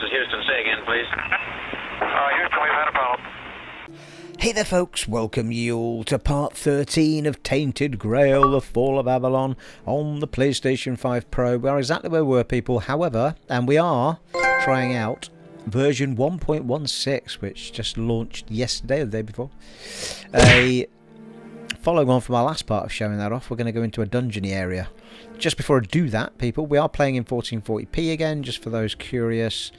is Houston. Say again, please. Houston, we've had a problem. Hey there folks, welcome you all to part 13 of Tainted Grail, The Fall of Avalon on the PlayStation 5 Pro. We are exactly where we were, people, however, and we are trying out version 1.16, which just launched yesterday or the day before. Following on from our last part of showing that off, we're going to go into a dungeony area. Just before I do that, people, we are playing in 1440p again, just for those curious.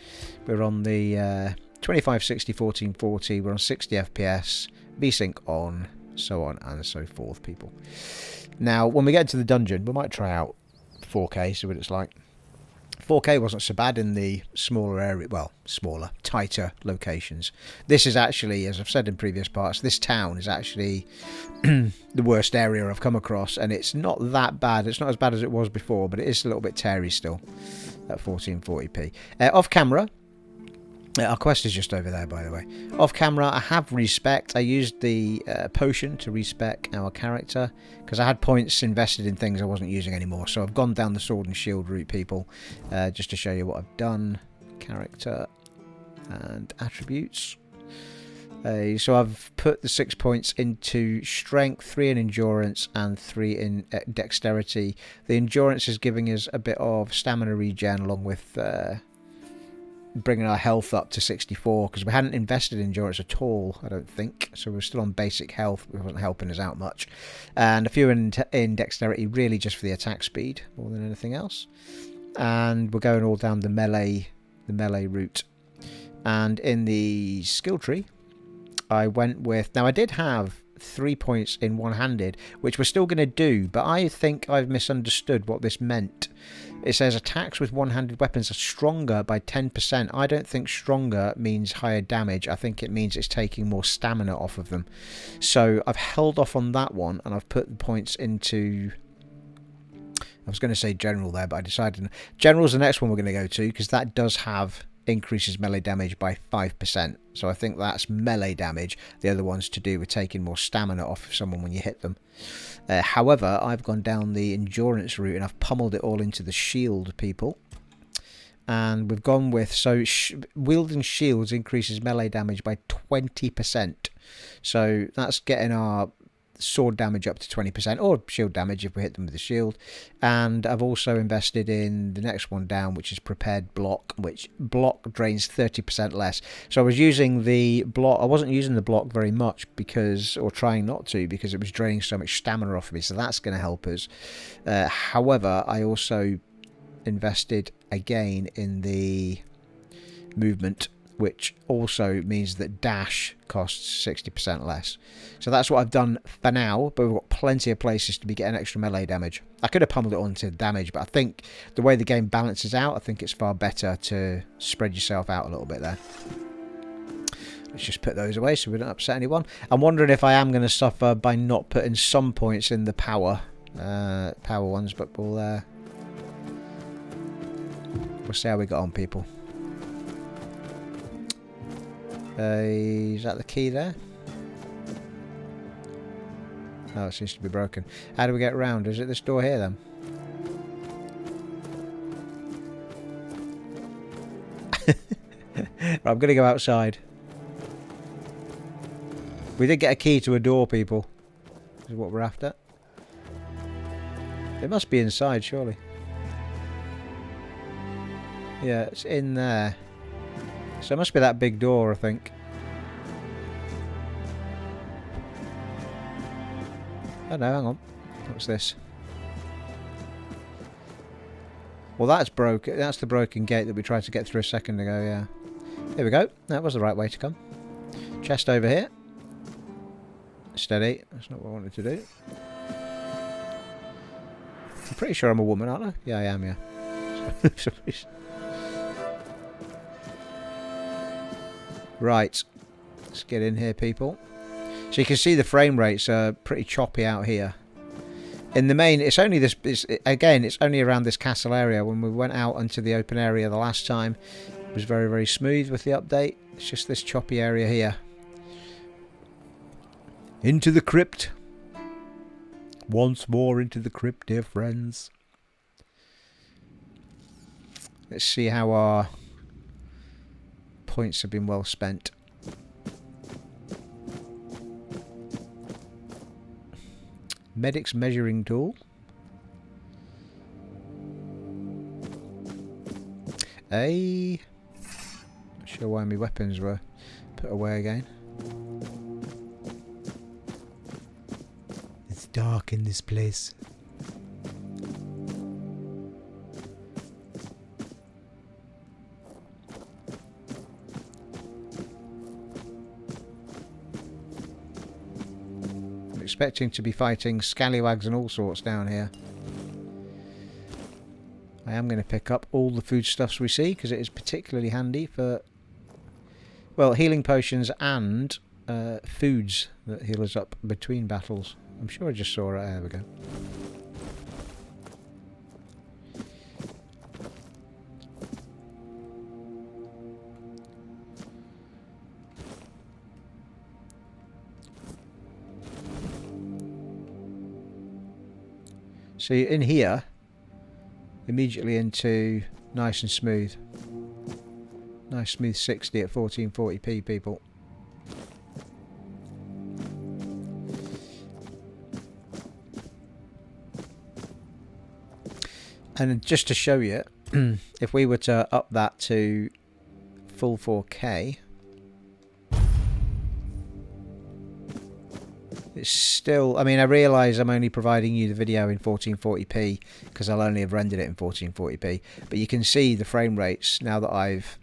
We're on the 2560 1440, we're on 60 FPS, VSync on, so on and so forth, people. Now, when we get into the dungeon, we might try out 4K, see what it's like. 4K wasn't so bad in the smaller area, well, smaller, tighter locations. This is actually, as I've said in previous parts, this town is actually the worst area I've come across, and it's not that bad. It's not as bad as it was before, but it is a little bit terry still at 1440p. Off camera, our quest is just over there, by the way. Off camera, I have respec. I used the potion to respec our character because I had points invested in things I wasn't using anymore. So I've gone down the sword and shield route, people, just to show you what I've done. Character and attributes. So I've put the 6 points into strength, 3 in endurance, and 3 in dexterity. The endurance is giving us a bit of stamina regen along with bringing our health up to 64 because we hadn't invested in endurance at all, I don't think, so we're still on basic health. It wasn't helping us out much, and a few in dexterity, really just for the attack speed more than anything else. And we're going all down the melee route. And in the skill tree, I went with, now I did have 3 points in one-handed, which we're still going to do, but I think I've misunderstood what this meant. It says attacks with one-handed weapons are stronger by 10%. I don't think stronger means higher damage. I think it means it's taking more stamina off of them. So I've held off on that one, and I've put the points into, I was going to say general there, but I decided general's the next one we're going to go to, because that does have increases melee damage by 5%. So I think that's melee damage. The other one's to do with taking more stamina off of someone when you hit them. However, I've gone down the endurance route and I've pummeled it all into the shield, people. And we've gone with, so wielding shields increases melee damage by 20%. So that's getting our sword damage up to 20%, or shield damage if we hit them with the shield. And I've also invested in the next one down, which is prepared block, which block drains 30% less. So I was using the block, I wasn't using the block very much because, or trying not to, because it was draining so much stamina off of me, so that's going to help us. However, I also invested again in the movement, which also means that dash costs 60% less. So that's what I've done for now, but we've got plenty of places to be getting extra melee damage. I could have pummeled it onto damage, but I think the way the game balances out, I think it's far better to spread yourself out a little bit there. Let's just put those away so we don't upset anyone. I'm wondering if I am going to suffer by not putting some points in the power ones, but we'll see how we got on, people. Is that the key there? Oh, it seems to be broken. How do we get around? Is it this door here then? Right, I'm going to go outside. We did get a key to a door, people. This is what we're after. It must be inside, surely. Yeah, it's in there. So it must be that big door, I think. Oh no, hang on. What's this? Well, that's broken. That's the broken gate that we tried to get through a second ago, yeah. Here we go. That was the right way to come. Chest over here. Steady. That's not what I wanted to do. I'm pretty sure I'm a woman, aren't I? Yeah, I am, yeah. Right, let's get in here, people. So you can see the frame rates are pretty choppy out here. In the main, it's only this. Again, it's only around this castle area. When we went out onto the open area the last time, it was very, very smooth with the update. It's just this choppy area here. Into the crypt. Once more into the crypt, dear friends. Let's see how our points have been well spent. Medic's measuring tool. Not sure why my weapons were put away again. It's dark in this place. I'm expecting to be fighting scallywags and all sorts down here. I am going to pick up all the foodstuffs we see because it is particularly handy for, well, healing potions and foods that heal us up between battles. I'm sure I just saw it. There we go. So you're in here, immediately into nice and smooth. Nice smooth 60 at 1440p, people. And just to show you, if we were to up that to full 4K, it's still, I mean, I realise I'm only providing you the video in 1440p because I'll only have rendered it in 1440p, but you can see the frame rates now that I've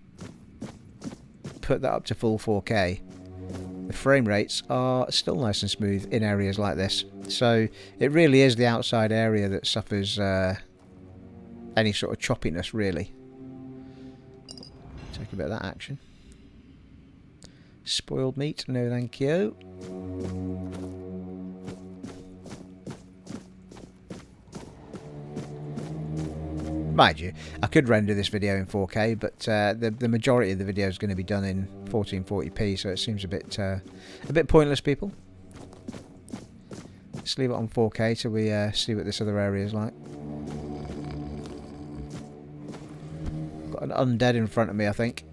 put that up to full 4K. The frame rates are still nice and smooth in areas like this. So it really is the outside area that suffers any sort of choppiness, really. Take a bit of that action. Spoiled meat, no thank you. Mind you, I could render this video in 4K, but the majority of the video is going to be done in 1440p, so it seems a bit pointless, people. Let's leave it on 4K till we see what this other area is like. Got an undead in front of me, I think.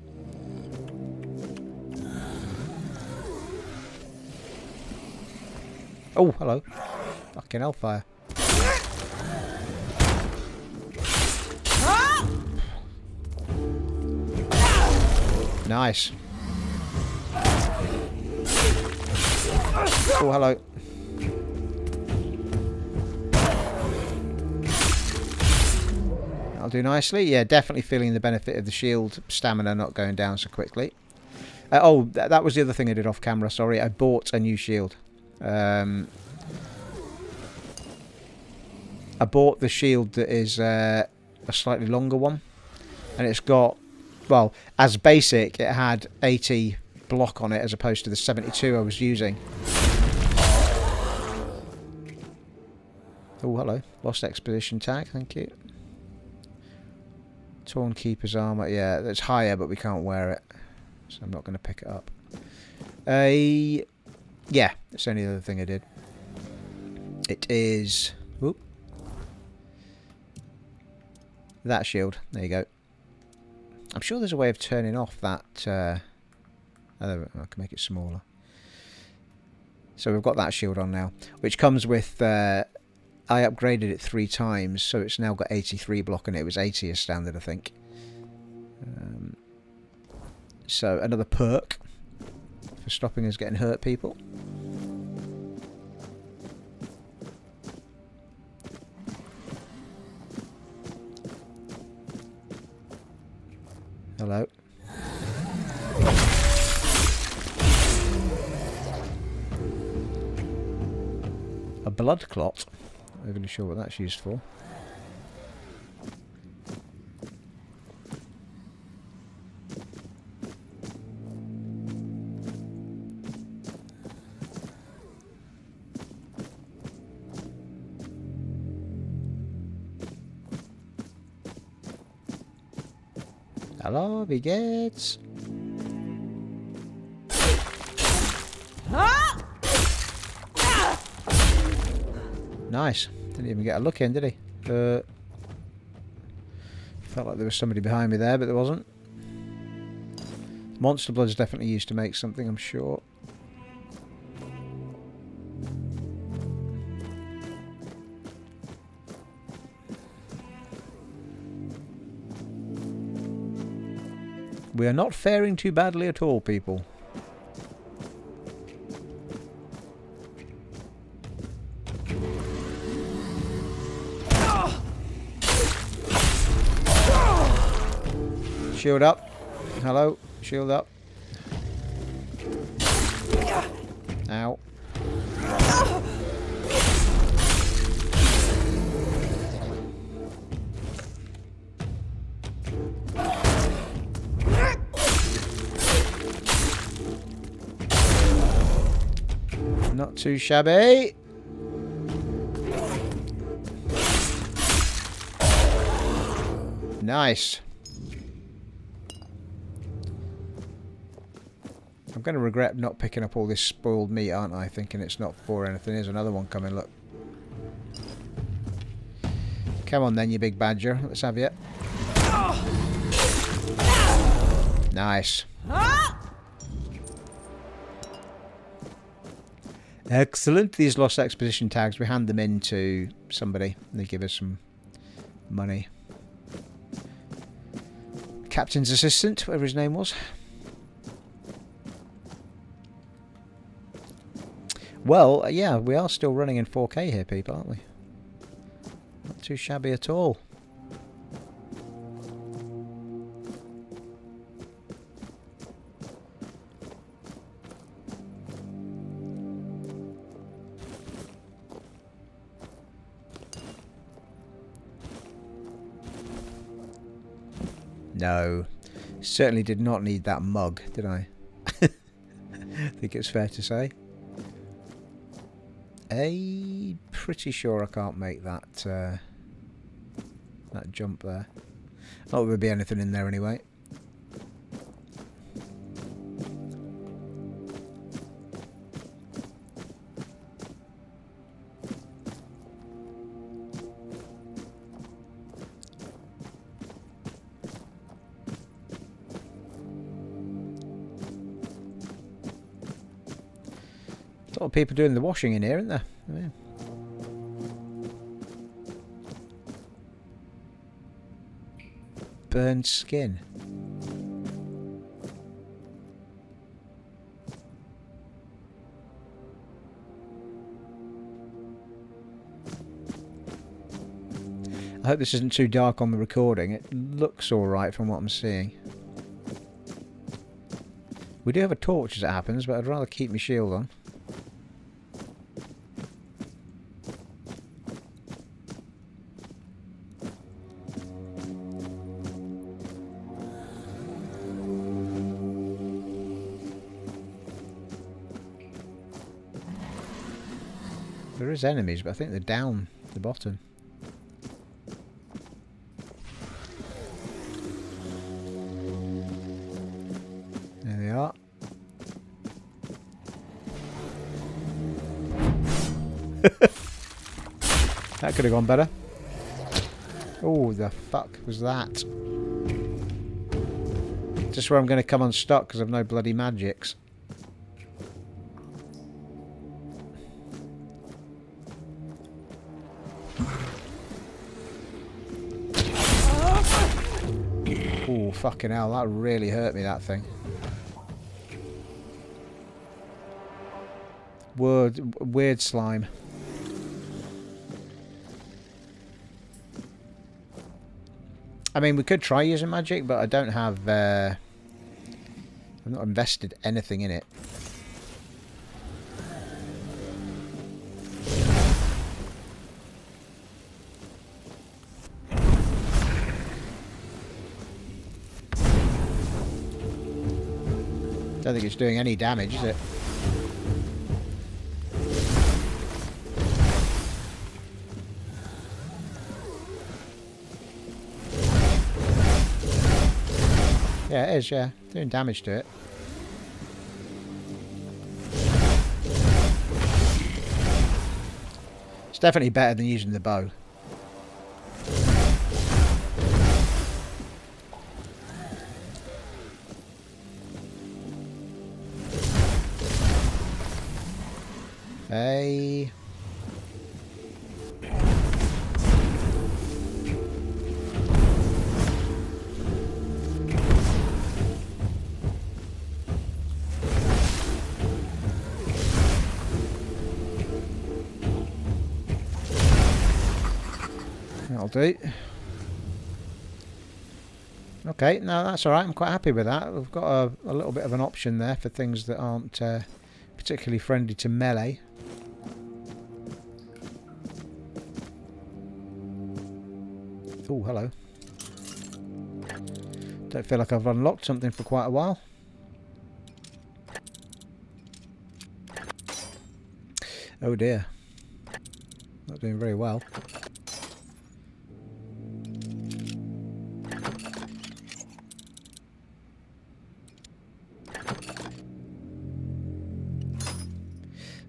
Oh, hello. Fucking hellfire. Nice. Oh, hello. That'll do nicely. Yeah, definitely feeling the benefit of the shield stamina not going down so quickly. Oh, that was the other thing I did off camera, sorry. I bought a new shield. I bought the shield that is a slightly longer one. And it's got, well, as basic, it had 80 block on it as opposed to the 72 I was using. Oh, hello. Lost expedition tag, thank you. Torn Keeper's armour. Yeah, that's higher, but we can't wear it. So I'm not going to pick it up. Yeah, that's the only other thing I did. It is... Whoop. That shield. There you go. I'm sure there's a way of turning off that... I can make it smaller. So we've got that shield on now, which comes with... I upgraded it 3 times, so it's now got 83 block on it. It was 80 as standard, I think. So another perk for stopping us getting hurt, people. Hello. A blood clot. I'm not really sure what that's used for. Hello, Bigots. Nice. Didn't even get a look in, did he? Felt like there was somebody behind me there, but there wasn't. Monster Blood's definitely used to make something, I'm sure. We are not faring too badly at all, people. Shield up. Hello. Shield up. Ow. Not too shabby. Nice. I'm going to regret not picking up all this spoiled meat, aren't I? Thinking it's not for anything. There's another one coming, look. Come on then, you big badger. Let's have you. Nice. Excellent. These lost exposition tags, we hand them in to somebody. They give us some money. Captain's assistant, whatever his name was. Well, yeah, we are still running in 4K here, people, aren't we? Not too shabby at all. No, certainly did not need that mug, did I? I think it's fair to say. Pretty sure I can't make that that jump there. Not that there'd be anything in there anyway. A lot of people doing the washing in here, isn't there? Oh, yeah. Burned skin. I hope this isn't too dark on the recording. It looks alright from what I'm seeing. We do have a torch as it happens, but I'd rather keep my shield on. There is enemies, but I think they're down the bottom. There they are. That could have gone better. Oh, the fuck was that? Just where I'm going to come unstuck because I've no bloody magics. Oh, fucking hell, that really hurt me, that thing. Weird slime. I mean, we could try using magic, but I don't have... I've not invested anything in it. Don't think it's doing any damage, is it? Yeah, it is, yeah. Doing damage to it. It's definitely better than using the bow. Hey. That'll do. Okay, no, that's alright. I'm quite happy with that. We've got a little bit of an option there for things that aren't particularly friendly to melee. Oh, hello. Don't feel like I've unlocked something for quite a while. Oh dear. Not doing very well.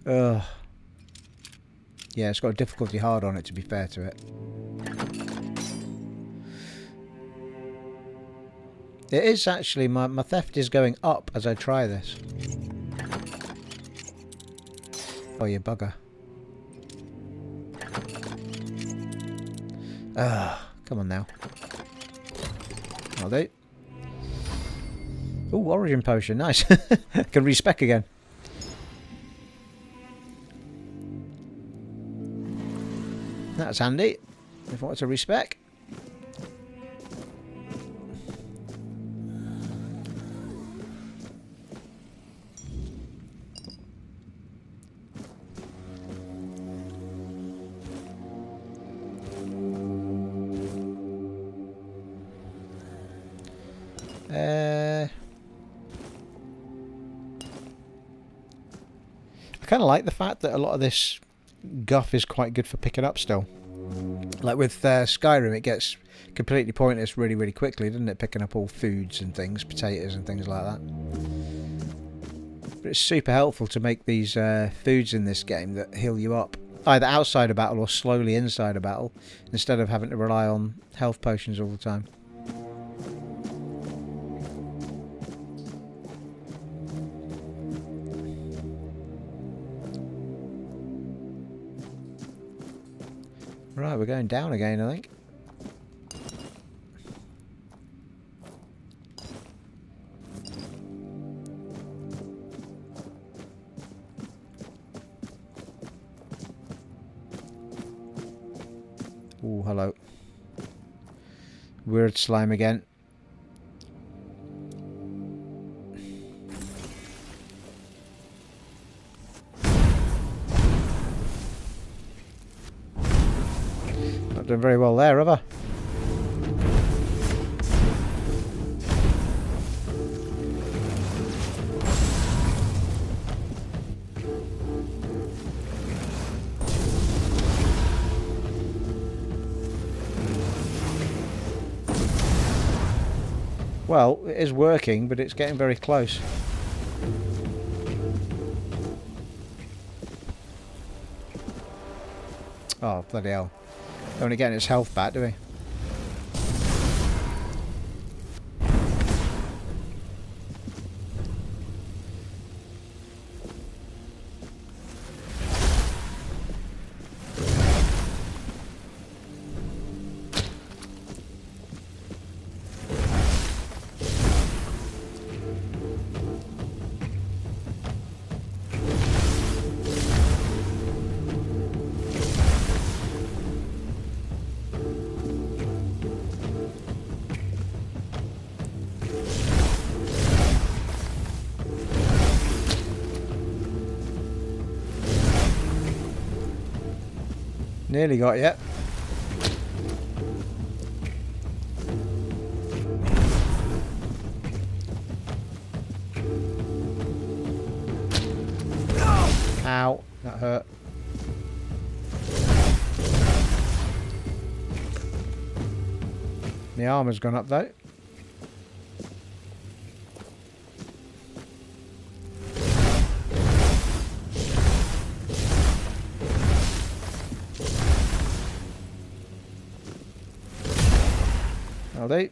Ugh. Yeah, it's got a difficulty hard on it, to be fair to it. It is actually, my theft is going up as I try this. Oh, you bugger. Ah, come on now. I'll do. Ooh, origin potion, nice. Can respec again. That's handy. If I want to respec. I kind of like the fact that a lot of this guff is quite good for picking up still. Like with Skyrim, it gets completely pointless really, really quickly, doesn't it? Picking up all foods and things, potatoes and things like that. But it's super helpful to make these foods in this game that heal you up, either outside a battle or slowly inside a battle, instead of having to rely on health potions all the time. Right, we're going down again, I think. Oh, hello. Weird slime again. Not doing very well there, have I? Well, it is working, but it's getting very close. Oh, bloody hell. Only getting its health back, do we? Nearly got you. Ow, that hurt. My armor's gone up though. Do.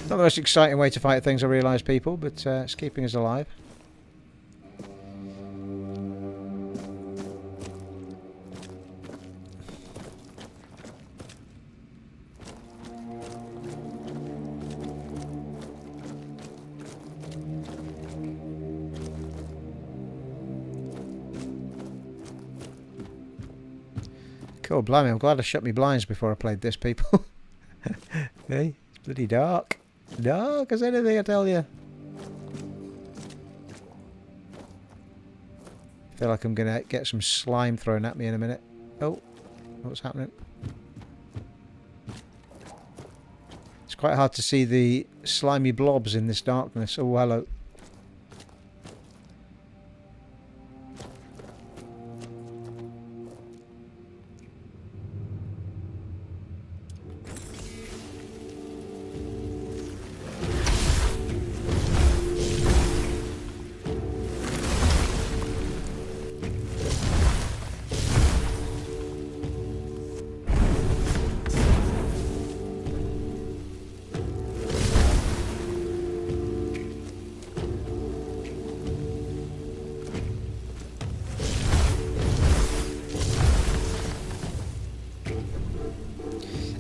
Not the most exciting way to fight things, I realise, people, but it's keeping us alive. Cool, blimey, I'm glad I shut my blinds before I played this, people. Hey, it's bloody dark. Dark as anything, I tell you. I feel like I'm going to get some slime thrown at me in a minute. Oh, what's happening? It's quite hard to see the slimy blobs in this darkness. Oh, hello.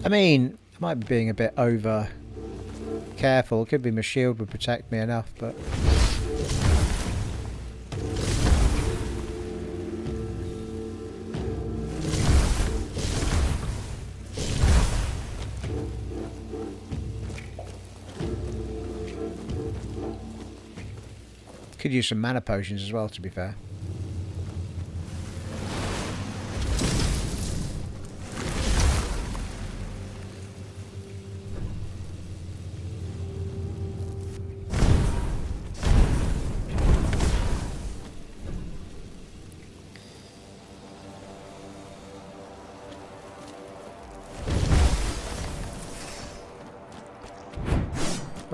I mean, I might be being a bit over careful. It could be my shield would protect me enough, but... Could use some mana potions as well, to be fair.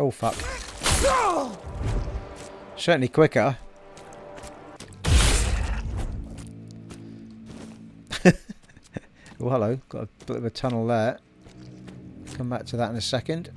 Oh, fuck. Certainly quicker. Oh, hello. Got a bit of a tunnel there. Come back to that in a second.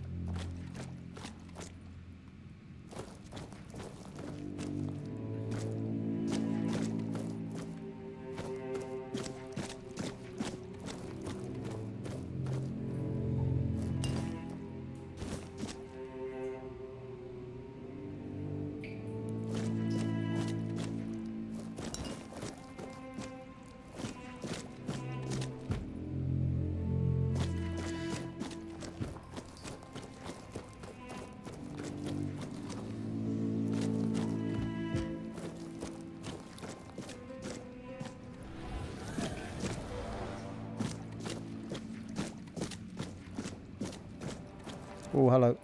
Oh, hello.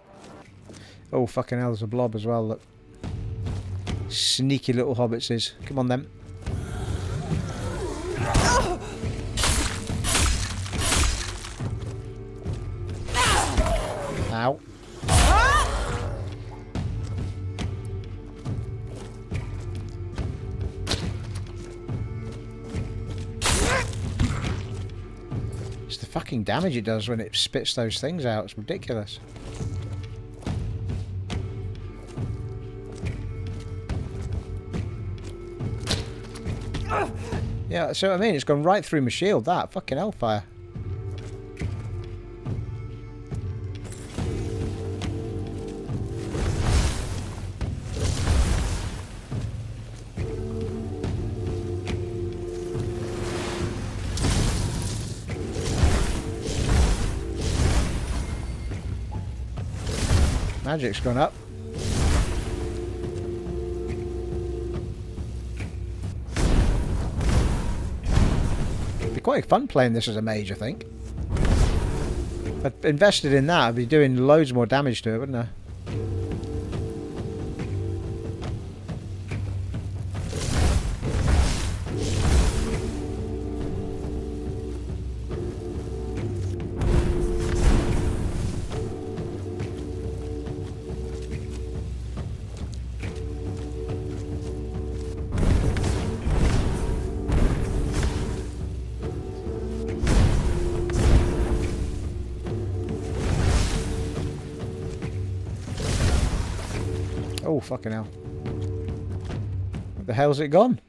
Oh, fucking hell, there's a blob as well, look. Sneaky little hobbitses. Come on, then. Ow. It's the fucking damage it does when it spits those things out. It's ridiculous. Yeah, so I mean, it's gone right through my shield, that. Fucking hellfire. Magic's gone up. It'd be quite fun playing this as a mage, I think. If I'd invested in that, I'd be doing loads more damage to it, wouldn't I? Oh, fucking hell. Where the hell's it gone?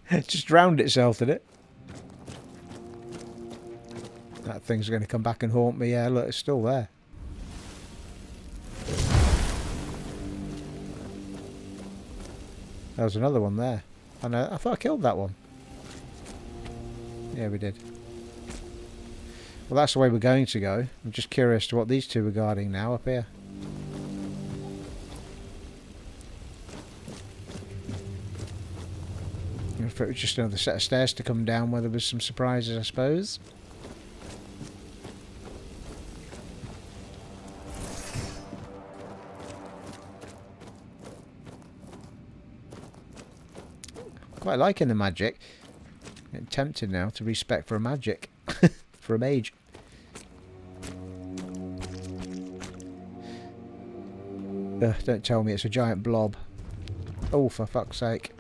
It just drowned itself, did it? That thing's going to come back and haunt me. Yeah, look, it's still there. There was another one there. I know. I thought I killed that one. Yeah, we did. Well, that's the way we're going to go. I'm just curious to what these two are guarding now up here. If it was just another set of stairs to come down where there was some surprises, I suppose. Quite liking the magic. Getting tempted now to respec for a magic. For a mage. Don't tell me it's a giant blob. Oh, for fuck's sake.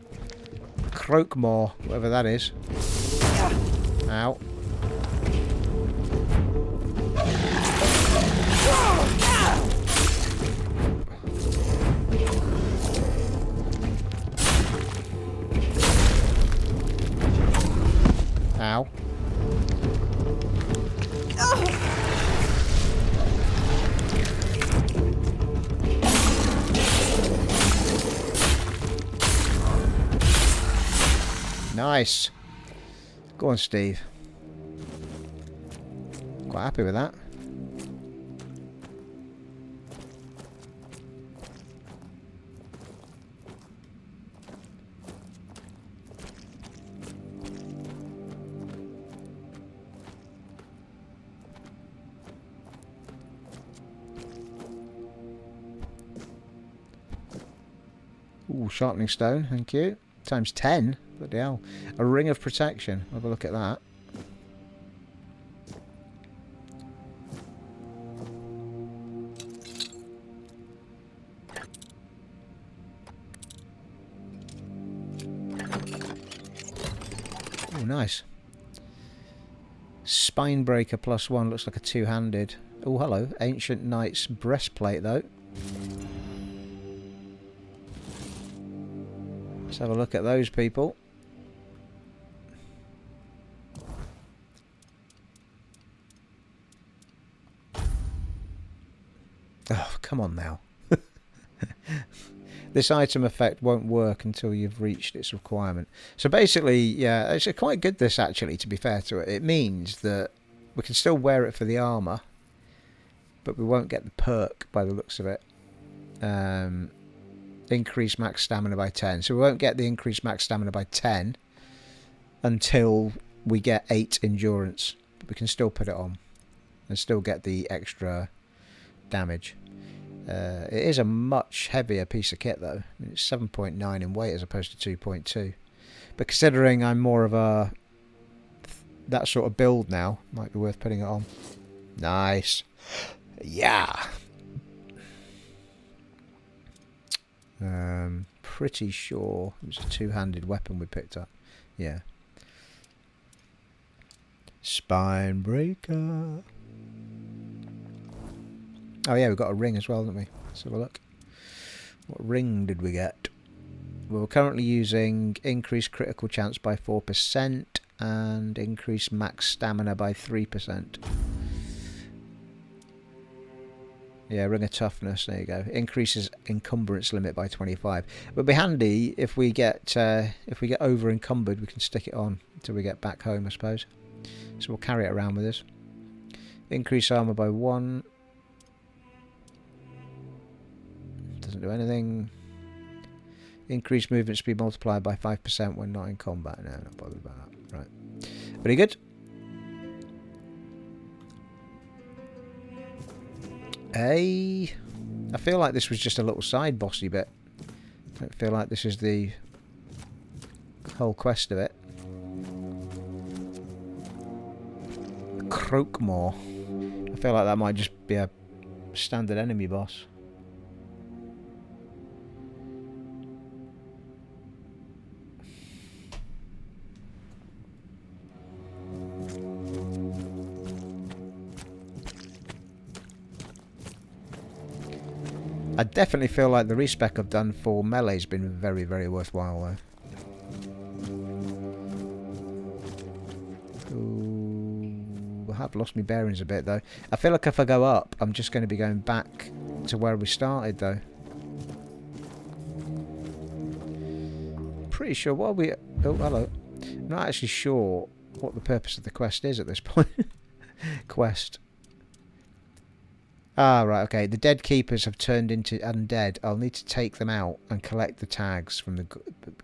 Croakmaw, whatever that is. Ow. Ow. Nice. Go on, Steve. Quite happy with that. Ooh, sharpening stone, thank you. Times 10. Bloody hell. A ring of protection. Have a look at that. Oh, nice. Spinebreaker +1. Looks like a two-handed. Oh, hello. Ancient Knight's breastplate, though. Let's have a look at those people. Oh, come on now. This item effect won't work until you've reached its requirement. So basically, yeah, it's quite good this actually, to be fair to it. It means that we can still wear it for the armour, but we won't get the perk by the looks of it. Increase max stamina by 10. So we won't get the increased max stamina by 10 until we get 8 endurance. But we can still put it on and still get the extra damage. It is a much heavier piece of kit though. I mean, it's 7.9 in weight as opposed to 2.2. But considering I'm more of a that sort of build now, might be worth putting it on. Nice. Yeah. Pretty sure it was a two-handed weapon we picked up. Yeah. Spinebreaker. Oh yeah, we got a ring as well, didn't we? Let's have a look. What ring did we get? We're currently using increased critical chance by 4% and increased max stamina by 3%. Yeah, ring of toughness. There you go. Increases encumbrance limit by 25. It'll be handy if we get over encumbered. We can stick it on until we get back home, I suppose. So we'll carry it around with us. Increase armor by 1. Doesn't do anything. Increase movement speed multiplied by 5% when not in combat. No, not bothered about that. Right. Pretty good. I feel like this was just a little side bossy bit. I don't feel like this is the whole quest of it. Croakmaw. I feel like that might just be a standard enemy boss. I definitely feel like the respec I've done for melee has been very, very worthwhile though. Ooh, I have lost my bearings a bit though. I feel like if I go up, I'm just going to be going back to where we started though. pretty sure what we... Oh, hello. I'm not actually sure what the purpose of the quest is at this point. Quest. Ah, right, okay. The dead keepers have turned into undead. I'll need to take them out and collect the tags from the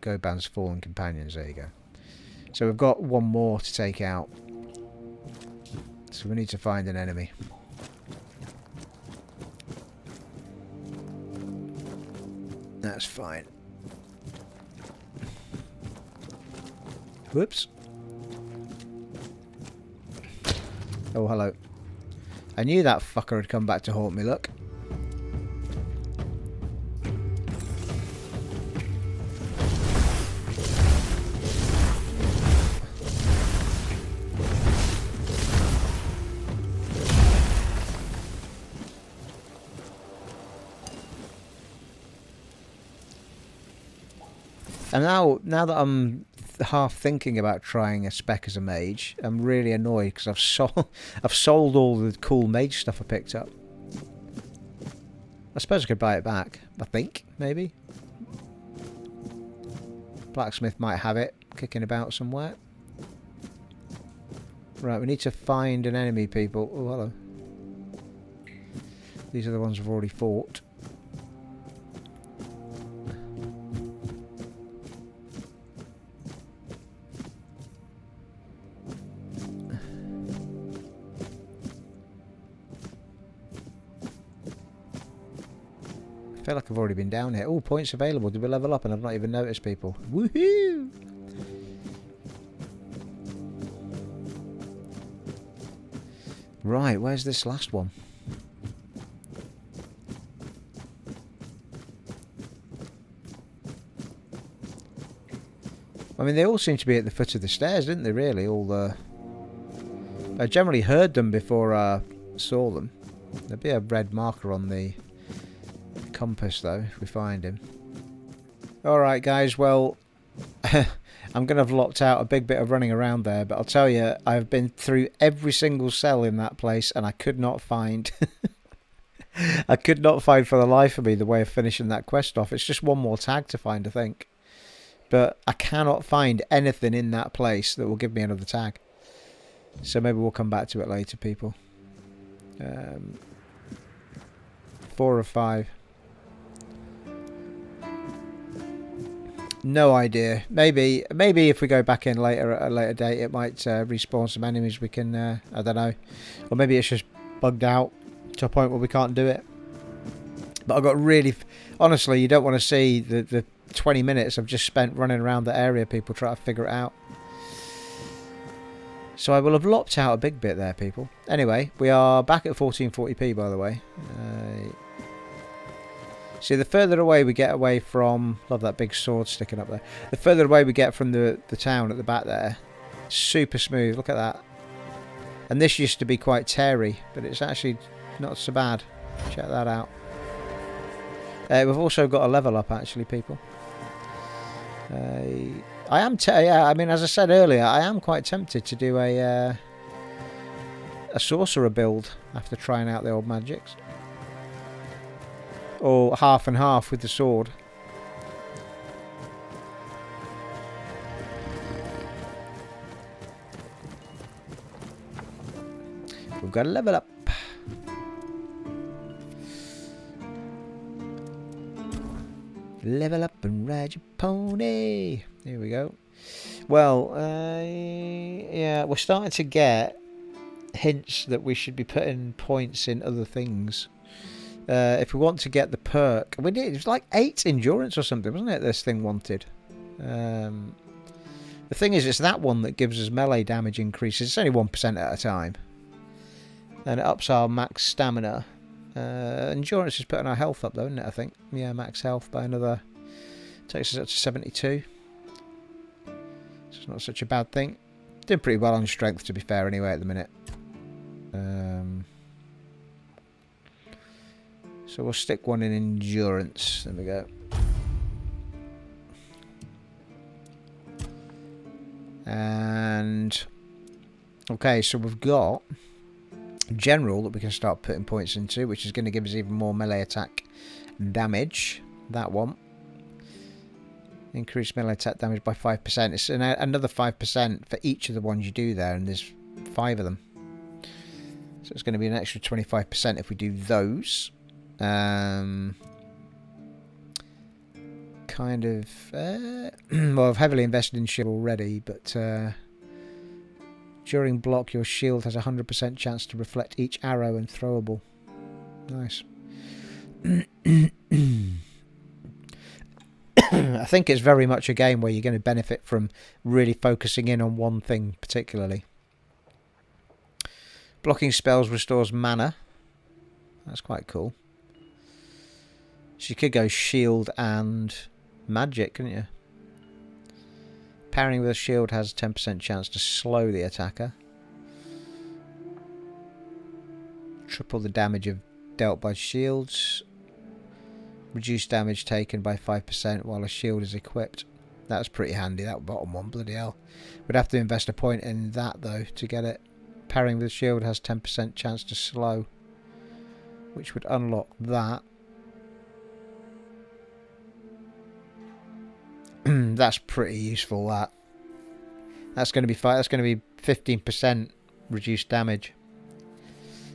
Goban's fallen companions. There you go. So we've got one more to take out. So we need to find an enemy. That's fine. Whoops. Oh, hello. I knew that fucker had come back to haunt me, look. And now that I'm half thinking about trying a spec as a mage, I'm really annoyed because I've sold all the cool mage stuff I picked up. I suppose I could buy it back. I think maybe blacksmith might have it kicking about somewhere. Right, we need to find an enemy, people. Oh, hello. These are the ones we've already fought. I feel like I've already been down here. Oh, points available. Did we level up and I've not even noticed, people? Woohoo! Right, where's this last one? I mean, they all seem to be at the foot of the stairs, didn't they, really? All the... I generally heard them before I saw them. There'll be a red marker on the compass, though, if we find him. Alright, guys, well, I'm going to have locked out a big bit of running around there, but I'll tell you, I've been through every single cell in that place, and I could not find... I could not find for the life of me the way of finishing that quest off. It's just one more tag to find, I think. But I cannot find anything in that place that will give me another tag. So maybe we'll come back to it later, people. 4 of 5. No idea. Maybe if we go back in later at a later date, it might respawn some enemies we can, I don't know. Or maybe it's just bugged out to a point where we can't do it. But I got really... Honestly, you don't want to see the 20 minutes I've just spent running around the area, people try to figure it out. So I will have lopped out a big bit there, people. Anyway, we are back at 1440p, by the way. See, the further away we get away from... Love that big sword sticking up there. The further away we get from the town at the back there, super smooth. Look at that. And this used to be quite terry, but it's actually not so bad. Check that out. We've also got a level up, actually, people. Yeah, I mean, as I said earlier, I am quite tempted to do a sorcerer build after trying out the old magics. Or half and half with the sword. We've got to level up. Level up and ride your pony. Here we go. Well, yeah, we're starting to get hints that we should be putting points in other things. If we want to get the perk, it was like 8 endurance or something, wasn't it? This thing wanted. The thing is, it's that one that gives us melee damage increases. It's only 1% at a time, and it ups our max stamina. Endurance is putting our health up, though, isn't it? I think. Yeah, max health by another. Takes us up to 72. So it's not such a bad thing. Doing pretty well on strength, to be fair, anyway, at the minute. So we'll stick one in endurance. There we go. And okay, so we've got general that we can start putting points into, which is going to give us even more melee attack damage. That one. Increase melee attack damage by 5%. It's another 5% for each of the ones you do there, and there's 5 of them. So it's going to be an extra 25% if we do those. Kind of... well, I've heavily invested in shield already, but... during block, your shield has a 100% chance to reflect each arrow and throwable. Nice. I think it's very much a game where you're going to benefit from really focusing in on one thing particularly. Blocking spells restores mana. That's quite cool. So you could go shield and magic, couldn't you? Parrying with a shield has a 10% chance to slow the attacker. Triple the damage dealt by shields. Reduce damage taken by 5% while a shield is equipped. That's pretty handy, that bottom one, bloody hell. We'd have to invest a point in that though to get it. Parrying with a shield has 10% chance to slow, which would unlock that. That's pretty useful, that. That's going to be 15% reduced damage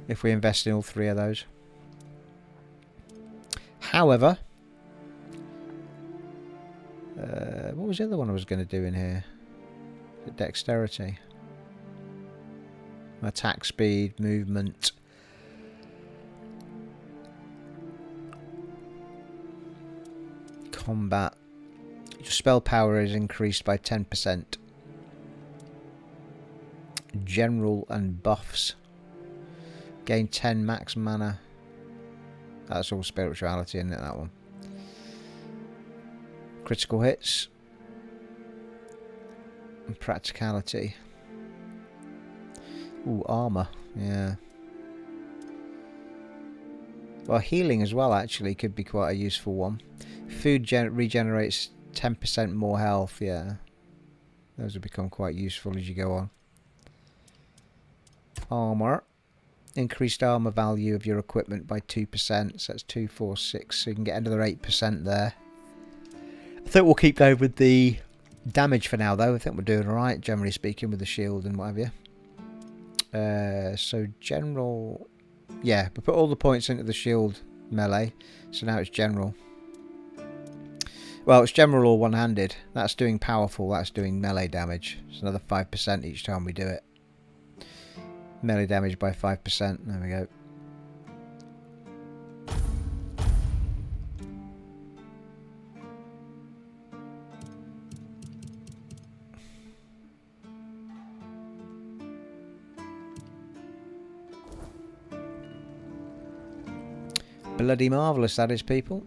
if we invest in all 3 of those. However, what was the other one I was going to do in here? Dexterity. Attack speed, movement. Combat. Your spell power is increased by 10%. General and buffs. Gain 10 max mana. That's all spirituality, isn't it, that one? Critical hits. And practicality. Ooh, armour. Yeah. Well, healing as well, actually, could be quite a useful one. Food regenerates 10% more health, yeah. Those will become quite useful as you go on. Armour. Increased armour value of your equipment by 2%, so that's 2, 4, 6, so you can get another 8% there. I think we'll keep going with the damage for now, though. I think we're doing alright, generally speaking, with the shield and what have you. So general... yeah, we put all the points into the shield melee, so now it's general. Well, it's general or one-handed. That's doing powerful, that's doing melee damage. It's another 5% each time we do it. Melee damage by 5%. There we go. Bloody marvellous, that is, people.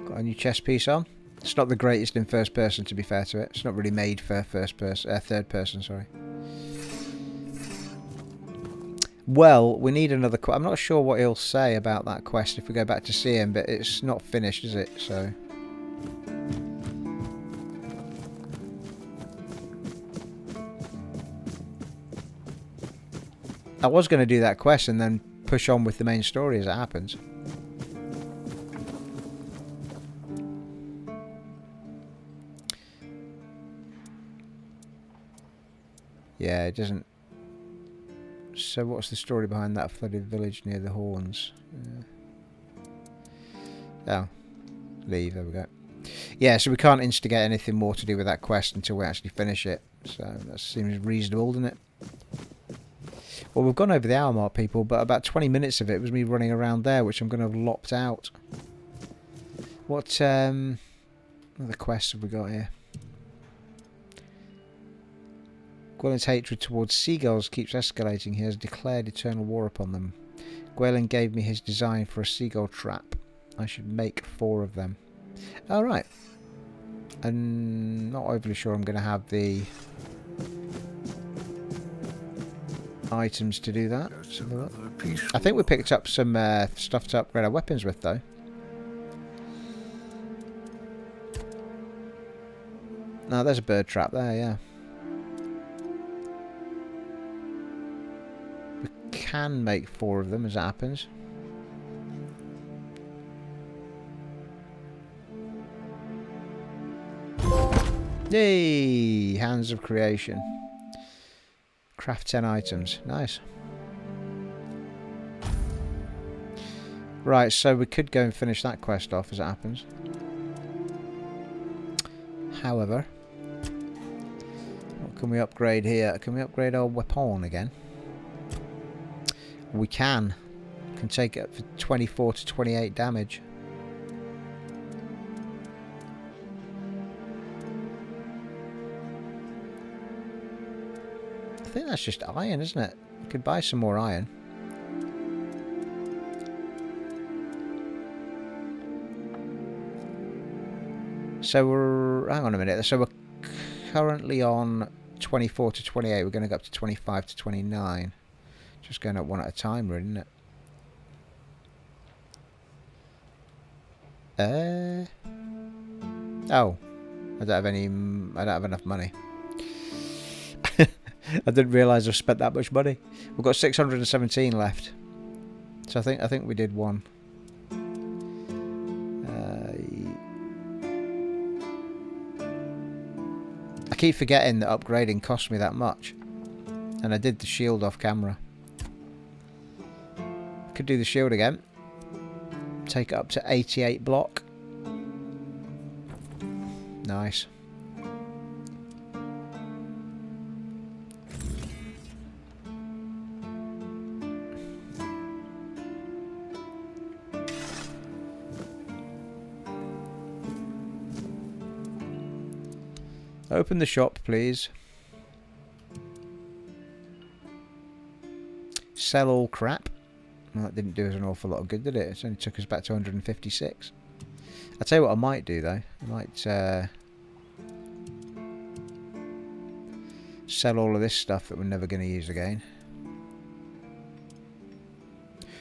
Got a new chest piece on. It's not the greatest in first person, to be fair to it. It's not really made for third person, sorry. Well, we need another quest. I'm not sure what he'll say about that quest if we go back to see him, but it's not finished, is it? So... I was going to do that quest and then push on with the main story as it happens. Yeah, it doesn't... So what's the story behind that flooded village near the Horns? Oh, leave, there we go. Yeah, so we can't instigate anything more to do with that quest until we actually finish it. So that seems reasonable, doesn't it? Well, we've gone over the hour mark, people, but about 20 minutes of it was me running around there, which I'm going to have lopped out. What other quests have we got here? Gwylan's hatred towards seagulls keeps escalating. He has declared eternal war upon them. Gwylan gave me his design for a seagull trap. I should make 4 of them. Alright. I'm not overly sure I'm going to have the items to do that. I think we picked up some stuff to upgrade our weapons with, though. No, there's a bird trap there, yeah. We can make 4 of them as it happens. Yay! Hands of Creation. Craft 10 items. Nice. Right, so we could go and finish that quest off as it happens. However, what can we upgrade here? Can we upgrade our weapon again? We can. Can take it up for 24 to 28 damage. I think that's just iron, isn't it? We could buy some more iron. So we're... hang on a minute. So we're currently on 24 to 28. We're going to go up to 25 to 29. Just going up one at a time, really, isn't it? Oh. I don't have any... I don't have enough money. I didn't realise I've spent that much money. We've got 617 left. So I think we did one. I keep forgetting that upgrading cost me that much. And I did the shield off camera. Could do the shield again. Take it up to 88 block. Nice. Open the shop, please. Sell all crap. Well, that didn't do us an awful lot of good, did it? It only took us back to 156. I'll tell you what I might do, though. I might sell all of this stuff that we're never going to use again.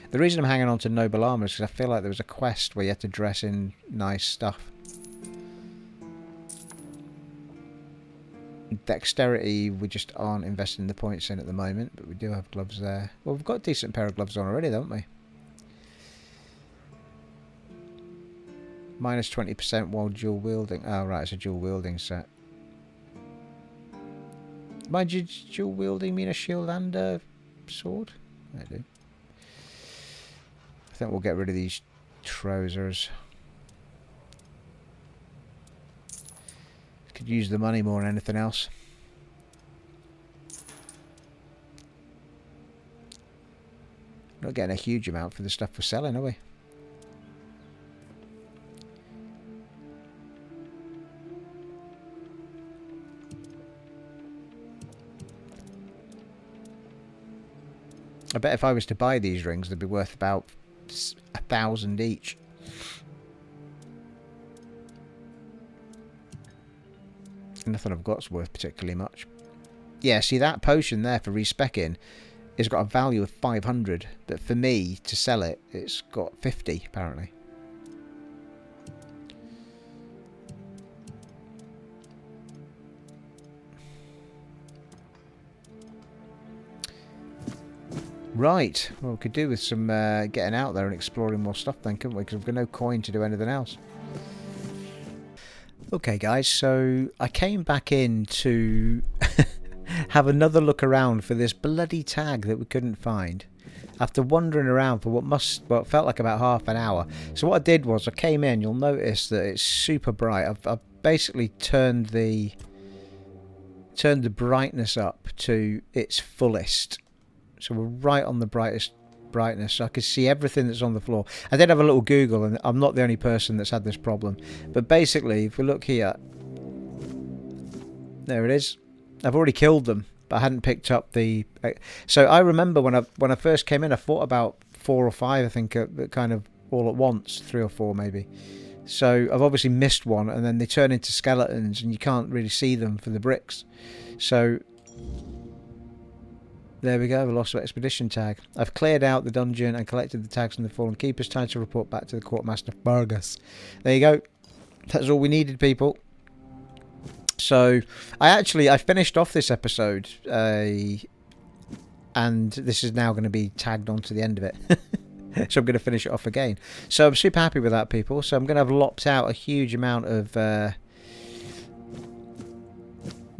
The reason I'm hanging on to noble armour is because I feel like there was a quest where you had to dress in nice stuff. Dexterity, we just aren't investing the points in at the moment, but we do have gloves there. Well, we've got a decent pair of gloves on already, don't we? Minus 20% while dual wielding. Oh, right, it's a dual wielding set. Mind you, dual wielding mean a shield and a sword? I do. I think we'll get rid of these trousers. Could use the money more than anything else. Not getting a huge amount for the stuff we're selling, are we? I bet if I was to buy these rings, they'd be worth about 1,000 each. Nothing I've got's worth particularly much. Yeah, see that potion there for respecking has got a value of 500, but for me to sell it, it's got 50 apparently. Right, well we could do with some getting out there and exploring more stuff then, couldn't we? Because we've got no coin to do anything else. Okay guys, so I came back in to have another look around for this bloody tag that we couldn't find. After wandering around for what felt like about half an hour. So what I did was I came in, you'll notice that it's super bright. I've basically turned the brightness up to its fullest. So we're right on the brightest brightness, so I could see everything that's on the floor. I did have a little Google, and I'm not the only person that's had this problem. But basically, if we look here, there it is. I've already killed them, but I hadn't picked up the. So I remember when I first came in, I fought about 4 or 5, I think, kind of all at once, 3 or 4 maybe. So I've obviously missed one, and then they turn into skeletons, and you can't really see them for the bricks. So there we go, the Lost Expedition tag. I've cleared out the dungeon and collected the tags from the Fallen Keepers. Time to report back to the Courtmaster Burgess. There you go. That's all we needed, people. So, I finished off this episode, and this is now going to be tagged onto the end of it. So I'm going to finish it off again. So I'm super happy with that, people. So I'm going to have lopped out a huge amount of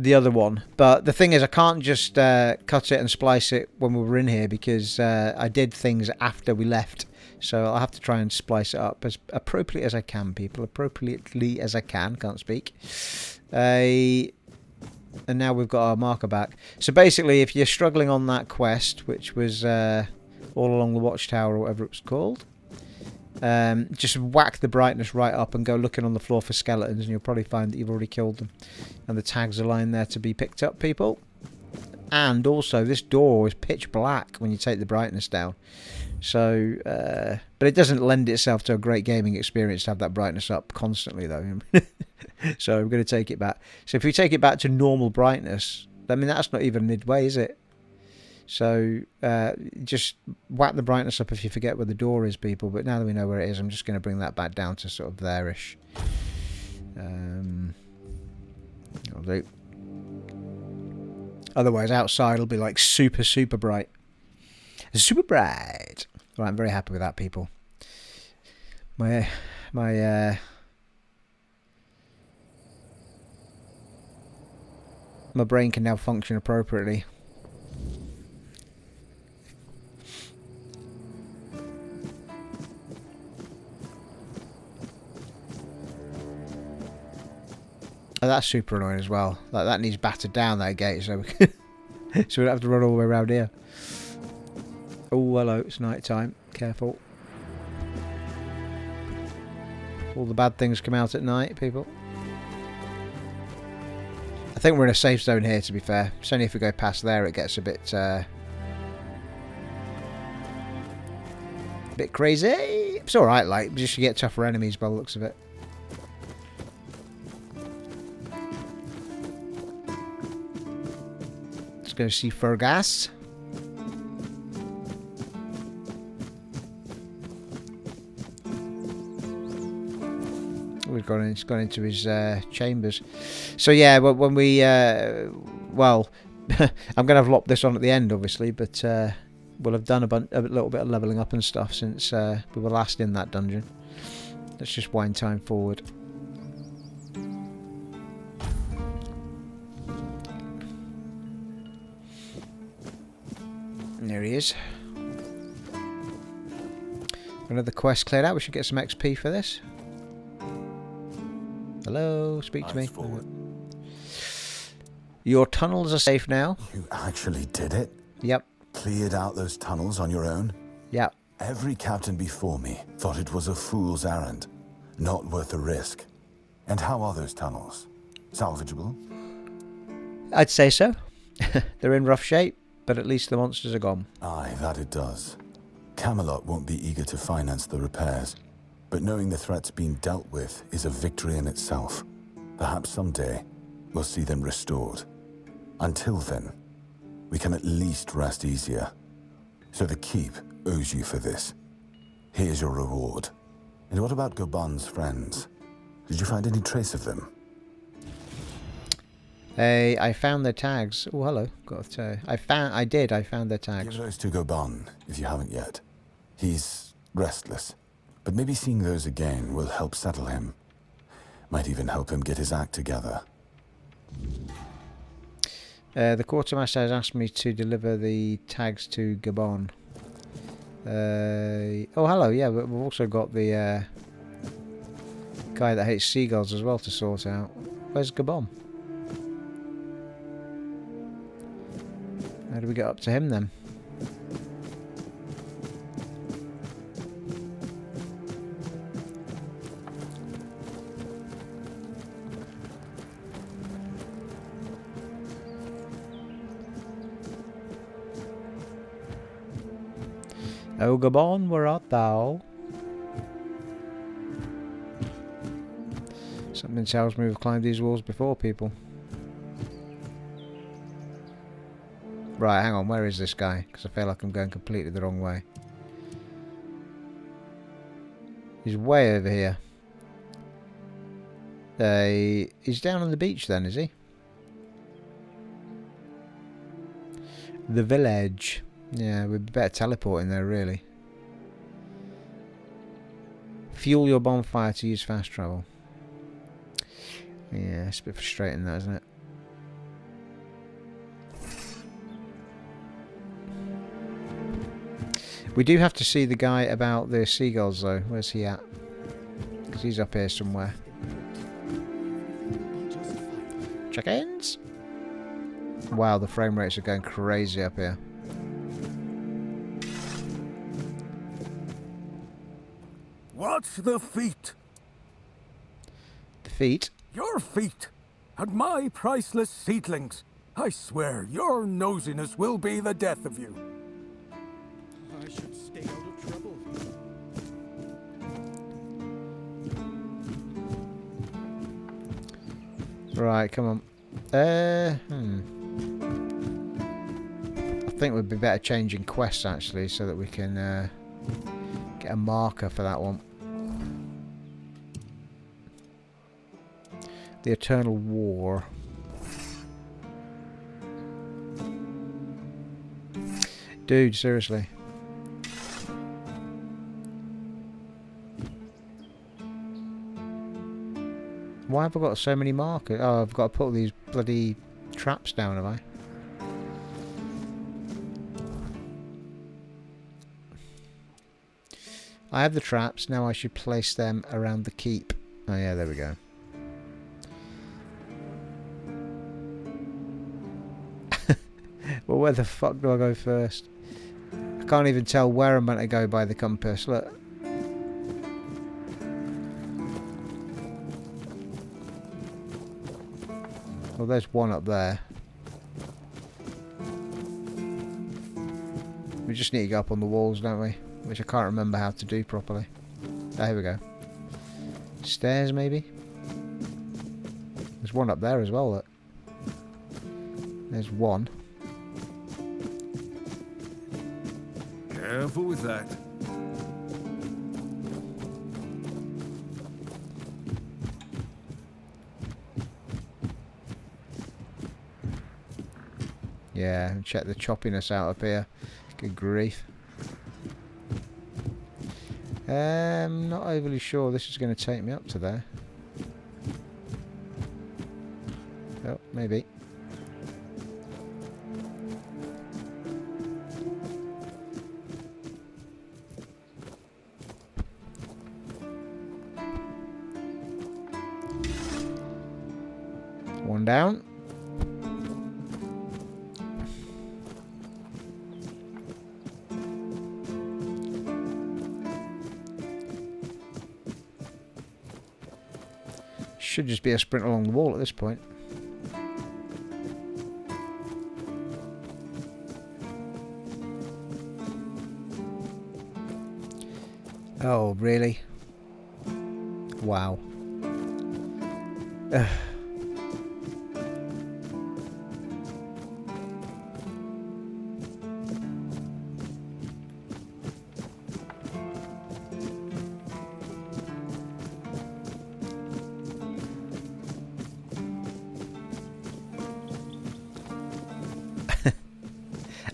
the other one. But the thing is, I can't just cut it and splice it when we were in here, because I did things after we left. So I'll have to try and splice it up as appropriately as I can, people. Appropriately as I can. Can't speak. And now we've got our marker back. So basically, if you're struggling on that quest, which was all along the watchtower or whatever it was called, just whack the brightness right up and go looking on the floor for skeletons, and you'll probably find that you've already killed them. And the tags are lying there to be picked up, people. And also, this door is pitch black when you take the brightness down. So, but it doesn't lend itself to a great gaming experience to have that brightness up constantly, though. So I'm going to take it back. So if we take it back to normal brightness, I mean, that's not even midway, is it? So just whack the brightness up if you forget where the door is, people. But now that we know where it is, I'm just going to bring that back down to sort of there-ish. That'll do. Otherwise, outside will be like super, super bright. Super bright. Right, I'm very happy with that, people. My brain can now function appropriately. Oh, that's super annoying as well. Like, that needs battered down, that gate, so we can so we don't have to run all the way around here. Oh, hello, it's night time. Careful. All the bad things come out at night, people. I think we're in a safe zone here, to be fair. It's only if we go past there it gets a bit crazy. It's alright, like, just you get tougher enemies by the looks of it. Let's go see Fergus. He's gone into his chambers. So yeah, when we well, I'm gonna have lopped this on at the end, obviously, but we'll have done a little bit of leveling up and stuff since we were last in that dungeon. Let's just wind time forward. There he is. Another quest cleared out. We should get some XP for this. Hello, speak to me. Forward. Your tunnels are safe now. You actually did it? Yep. Cleared out those tunnels on your own? Yep. Every captain before me thought it was a fool's errand, not worth the risk. And how are those tunnels? Salvageable? I'd say so. They're in rough shape, but at least the monsters are gone. Aye, that it does. Camelot won't be eager to finance the repairs, but knowing the threat's been dealt with is a victory in itself. Perhaps someday we'll see them restored. Until then, we can at least rest easier. So the keep owes you for this. Here's your reward. And what about Gobon's friends? Did you find any trace of them? I found their tags. Oh, hello. I found their tags. Give those to Gobon, if you haven't yet. He's restless, but maybe seeing those again will help settle him. Might even help him get his act together. The quartermaster has asked me to deliver the tags to Gabon. Oh, hello. Yeah, but we've also got the guy that hates seagulls as well to sort out. Where's Gabon? How do we get up to him then? Oh, Gabon, where art thou? Something tells me we've climbed these walls before, people. Right, hang on, where is this guy? Because I feel like I'm going completely the wrong way. He's way over here. He's down on the beach then, is he? The village. Yeah, we'd better teleport in there, really. Fuel your bonfire to use fast travel. Yeah, it's a bit frustrating, that, isn't it? We do have to see the guy about the seagulls though. Where's he at? Because he's up here somewhere. Check-ins! Wow, the frame rates are going crazy up here. What's the feat? The feet? Your feet. And my priceless seedlings. I swear, your nosiness will be the death of you. I should stay out of trouble. Right, come on. I think we'd be better changing quests actually, so that we can get a marker for that one. The Eternal War. Dude, seriously. Why have I got so many markers? Oh, I've got to put these bloody traps down, have I? I have the traps, now I should place them around the keep. Oh yeah, there we go. Well, where the fuck do I go first? I can't even tell where I'm meant to go by the compass, look. Well, there's one up there. We just need to go up on the walls, don't we? Which I can't remember how to do properly. Oh, here we go. Stairs, maybe? There's one up there as well, look. There's one. Careful with that. Yeah, and check the choppiness out up here. Good grief. Not overly sure this is going to take me up to there. Oh, maybe. One down. Should just be a sprint along the wall at this point. Oh, really? Wow. Ugh.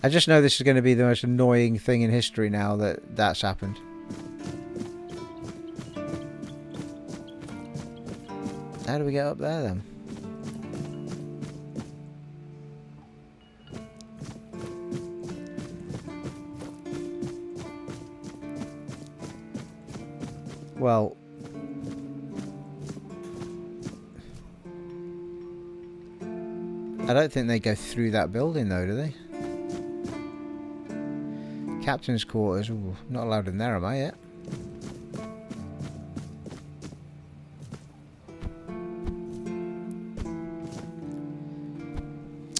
I just know this is going to be the most annoying thing in history now that that's happened. How do we get up there then? Well, I don't think they go through that building though, do they? Captain's quarters. Ooh, not allowed in there, am I yet?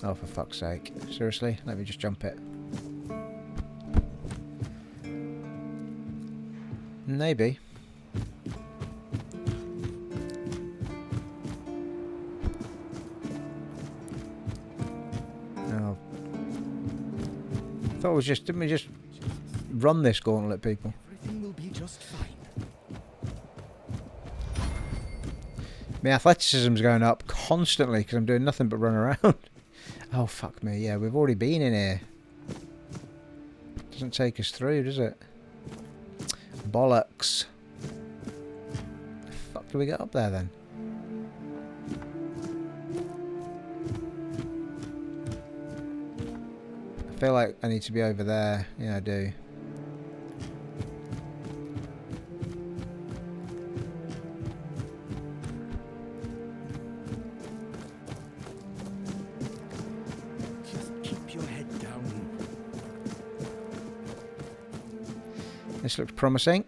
Oh, for fuck's sake. Seriously? Let me just jump it. Maybe. Oh. Thought it was just... Didn't we just run this gauntlet, people? Everything will be just fine. My athleticism's going up constantly because I'm doing nothing but run around. Oh, fuck me. Yeah, we've already been in here. Doesn't take us through, does it? Bollocks. The fuck do we get up there then? I feel like I need to be over there. Yeah, I do. This looks promising.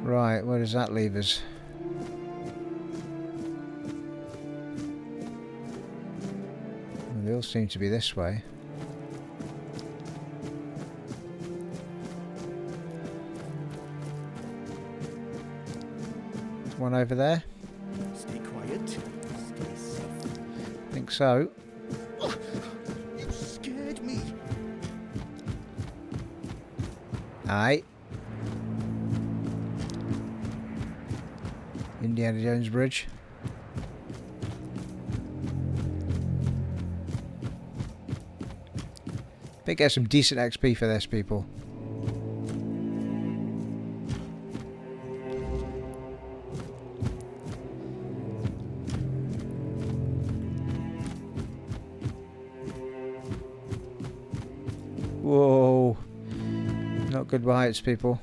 Right, where does that leave us? Well, they all seem to be this way. One over there? Stay quiet. Stay safe. I think so. You scared me. Aye. Indiana Jones Bridge. But get some decent XP for this, people. Whoa. Not good heights, people.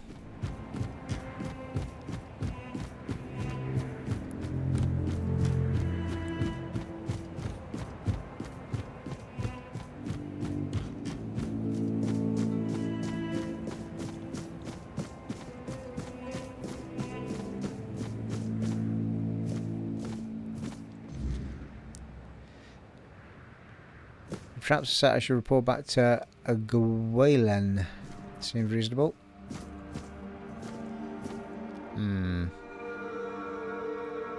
Traps are set. I should report back to a Gwylan. Seems reasonable.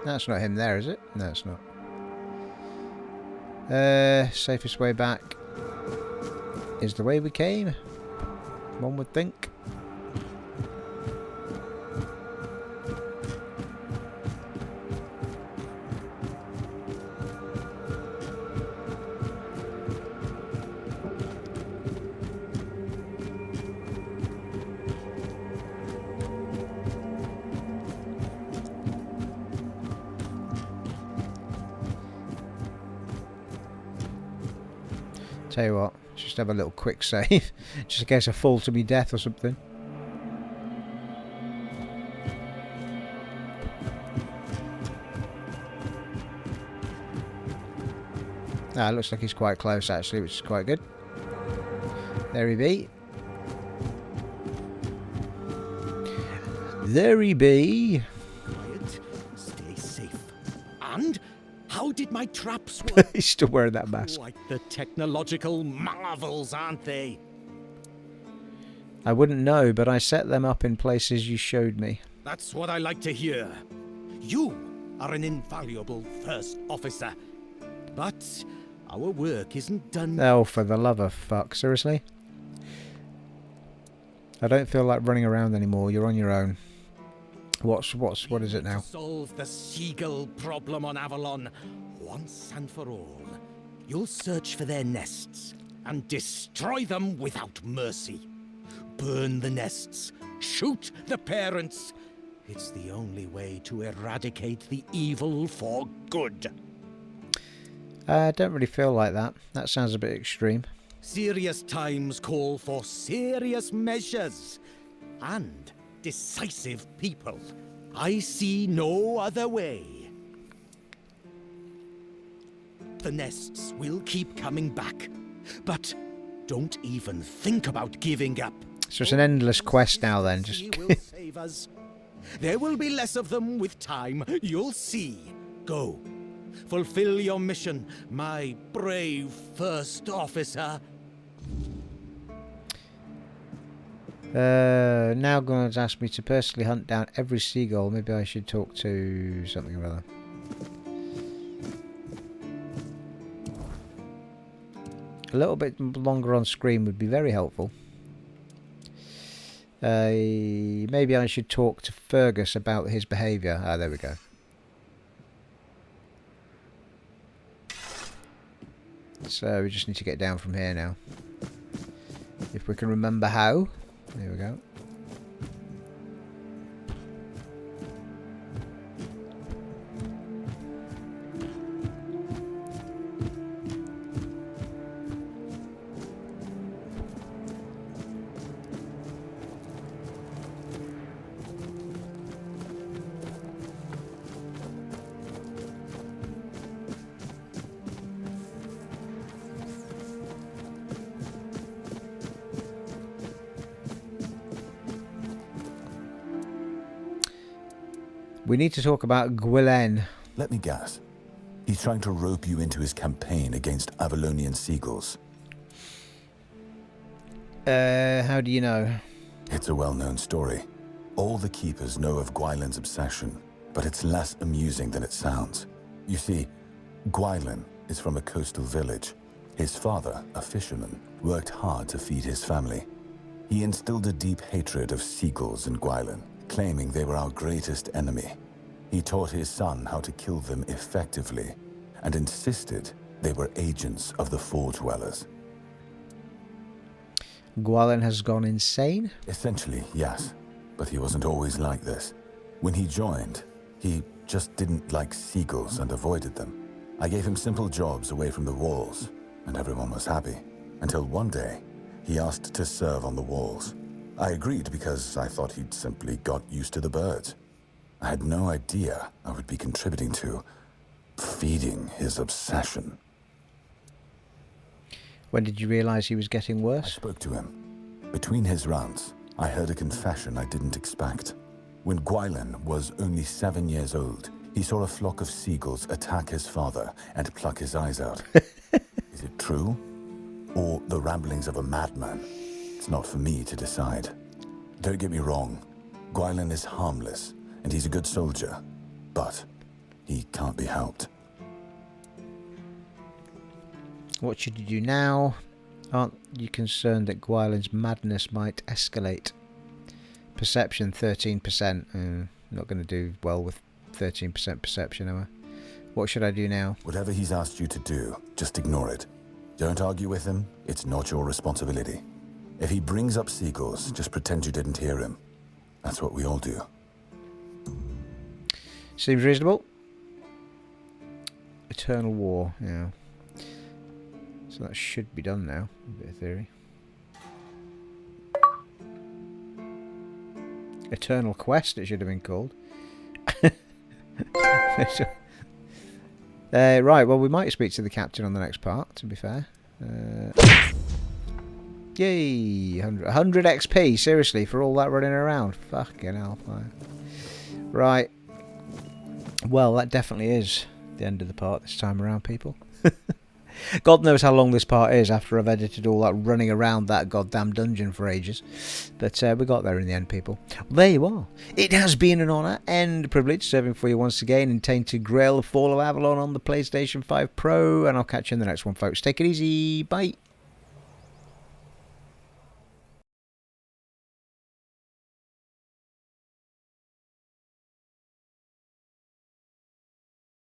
That's not him there, is it? No, it's not. Safest way back is the way we came. One would think. Tell you what, just have a little quick save, just in case I fall to me death or something. Ah, looks like he's quite close actually, which is quite good. There he be. There he be. Quiet. Stay safe. And how did my traps work? He's still wearing that mask. Quite the technological marvels, aren't they? I wouldn't know, but I set them up in places you showed me. That's what I like to hear. You are an invaluable first officer. But our work isn't done. Oh, for the love of fuck. Seriously? I don't feel like running around anymore. You're on your own. What is it now? Solve the seagull problem on Avalon once and for all. You'll search for their nests and destroy them without mercy. Burn the nests, shoot the parents. It's the only way to eradicate the evil for good. I don't really feel like that. That sounds a bit extreme. Serious times call for serious measures and decisive people. I see no other way. The nests will keep coming back, but don't even think about giving up. So it's an endless quest now then. Just Will save us. There will be less of them with time. You'll see. Go. Fulfill your mission, my brave first officer. Now going to ask me to personally hunt down every seagull. Maybe I should talk to something or other. A little bit longer on screen would be very helpful. Maybe I should talk to Fergus about his behaviour. Ah, there we go. So we just need to get down from here now. If we can remember how. There we go. We need to talk about Gwylan. Let me guess. He's trying to rope you into his campaign against Avalonian seagulls. How do you know? It's a well-known story. All the keepers know of Gwylan's obsession, but it's less amusing than it sounds. You see, Gwylan is from a coastal village. His father, a fisherman, worked hard to feed his family. He instilled a deep hatred of seagulls in Gwylan, claiming they were our greatest enemy. He taught his son how to kill them effectively, and insisted they were agents of the Four Dwellers. Gwylan has gone insane? Essentially, yes. But he wasn't always like this. When he joined, he just didn't like seagulls and avoided them. I gave him simple jobs away from the walls, and everyone was happy. Until one day, he asked to serve on the walls. I agreed because I thought he'd simply got used to the birds. I had no idea I would be contributing to feeding his obsession. When did you realise he was getting I worse? spoke to him. Between his rounds, I heard a confession I didn't expect. When Gwylan was only 7 years old, he saw a flock of seagulls attack his father and pluck his eyes out. Is it true? Or the ramblings of a madman? It's not for me to decide. Don't get me wrong. Gwylan is harmless, and he's a good soldier. But he can't be helped. What should you do now? Aren't you concerned that Gwylan's madness might escalate? Perception 13%. Not going to do well with 13% perception, am I? What should I do now? Whatever he's asked you to do, just ignore it. Don't argue with him. It's not your responsibility. If he brings up seagulls, just pretend you didn't hear him. That's what we all do. Seems reasonable. Eternal War, yeah. So that should be done now, a bit of theory. Eternal Quest, it should have been called. Right, well, we might speak to the captain on the next part, to be fair. Yay! 100 XP, seriously, for all that running around. Fucking hell. Right. Well, that definitely is the end of the part this time around, people. God knows how long this part is after I've edited all that running around that goddamn dungeon for ages. But we got there in the end, people. Well, there you are. It has been an honour and a privilege serving for you once again in Tainted Grail, The Fall of Avalon on the PlayStation 5 Pro. And I'll catch you in the next one, folks. Take it easy. Bye.